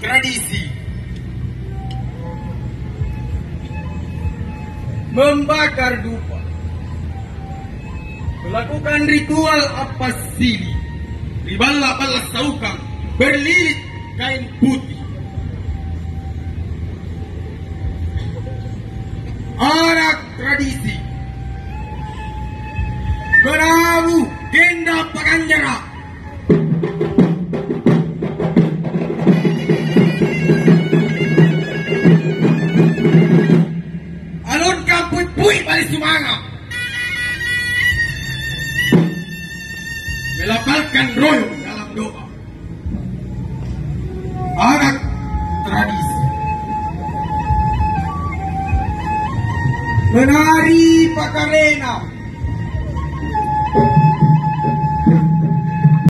tradisi. Membakar dupa, melakukan ritual apa sili, dibalas saukang, berlilit kain putih. Arak tradisi, berawu genda pakanjara. Alun kamput pui balik sumanga. Melapalkan roh dalam doa. Arak tradisi. Menari pakarena.